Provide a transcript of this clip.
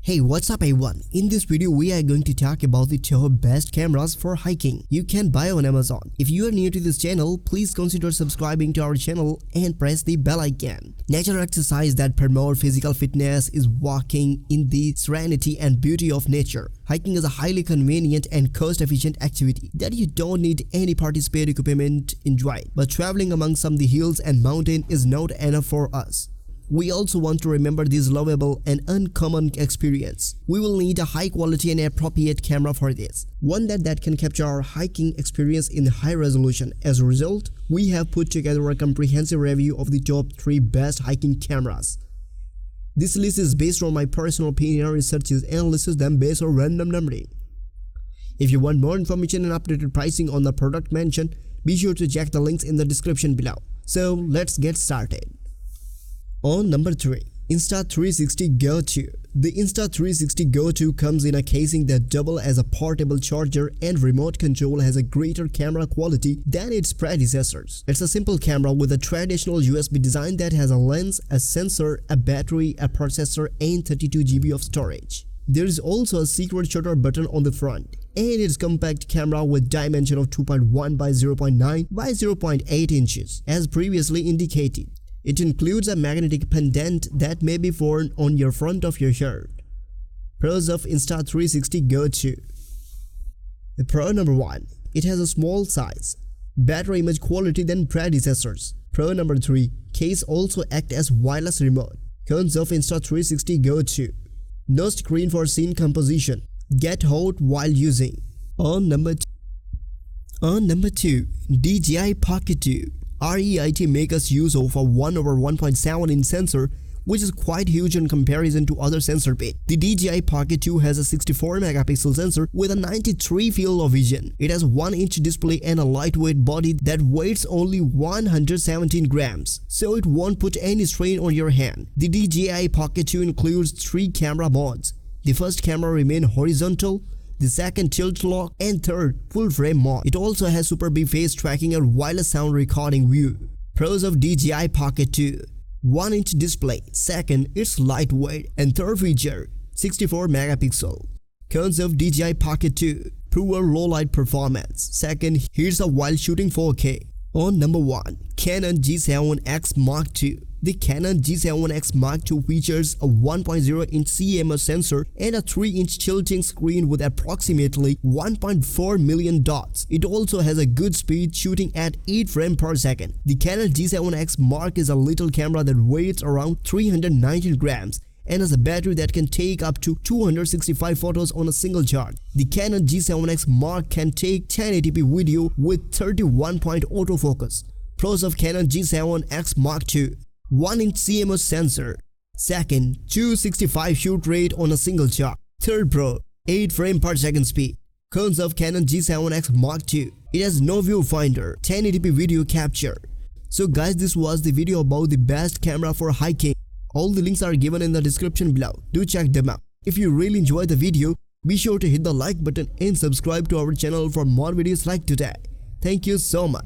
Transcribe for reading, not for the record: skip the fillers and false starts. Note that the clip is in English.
Hey, what's up everyone? In this video we are going to talk about the top best cameras for hiking you can buy on Amazon. If you are new to this channel, please consider subscribing to our channel and press the bell icon. Natural exercise that promote physical fitness is walking in the serenity and beauty of nature. Hiking is a highly convenient and cost-efficient activity that you don't need any participatory equipment to enjoy. But traveling among some of the hills and mountains is not enough for us. We also want to remember this lovable and uncommon experience. We will need a high quality and appropriate camera for this. One that can capture our hiking experience in high resolution. As a result, we have put together a comprehensive review of the top 3 best hiking cameras. This list is based on my personal opinion, researches, and lists them based on random numbering. If you want more information and updated pricing on the product mentioned, be sure to check the links in the description below. So let's get started. On number 3, Insta360 Go 2. The Insta360 Go 2 comes in a casing that doubles as a portable charger and remote control has a greater camera quality than its predecessors. It's a simple camera with a traditional USB design that has a lens, a sensor, a battery, a processor, and 32 GB of storage. There is also a secret shutter button on the front, and its compact camera with dimension of 2.1 by 0.9 by 0.8 inches, as previously indicated. It includes a magnetic pendant that may be worn on your front of your shirt. Pros of Insta360 Go 2. The pro number 1. It has a small size, better image quality than predecessors. Pro number 3. Case also acts as wireless remote. Cons of Insta360 Go 2. No screen for scene composition. Get hot while using. On number 2. DJI Pocket 2. REIT makes us use of a 1/1.7 inch sensor, which is quite huge in comparison to other sensor bits. The DJI Pocket 2 has a 64 megapixel sensor with a 93 field of vision. It has 1-inch display and a lightweight body that weighs only 117 grams, so it won't put any strain on your hand. The DJI Pocket 2 includes 3 camera modes. The first camera remains horizontal, the second tilt lock, and third full frame mode. It also has Super B face tracking and wireless sound recording view. Pros of DJI Pocket 2. 1-inch display. Second, it's lightweight. And third feature, 64 megapixel. Cons of DJI Pocket 2. Poor low light performance. Second, here's a while shooting 4K. On number 1, Canon G7 X Mark II. The Canon G7 X Mark II features a 1.0-inch CMOS sensor and a 3-inch tilting screen with approximately 1.4 million dots. It also has a good speed, shooting at 8 frames per second. The Canon G7 X Mark is a little camera that weighs around 319 grams and has a battery that can take up to 265 photos on a single charge. The Canon G7 X Mark can take 1080p video with 31-point autofocus. Pros of Canon G7 X Mark II. 1-inch CMOS sensor. Second, 265 shoot rate on a single shot. Third pro, 8 frames per second speed. Cons of Canon G7 X Mark II. It has no viewfinder, 1080p video capture. So guys, this was the video about the best camera for hiking. All the links are given in the description below. Do check them out. If you really enjoyed the video, be sure to hit the like button and subscribe to our channel for more videos like today. Thank you so much.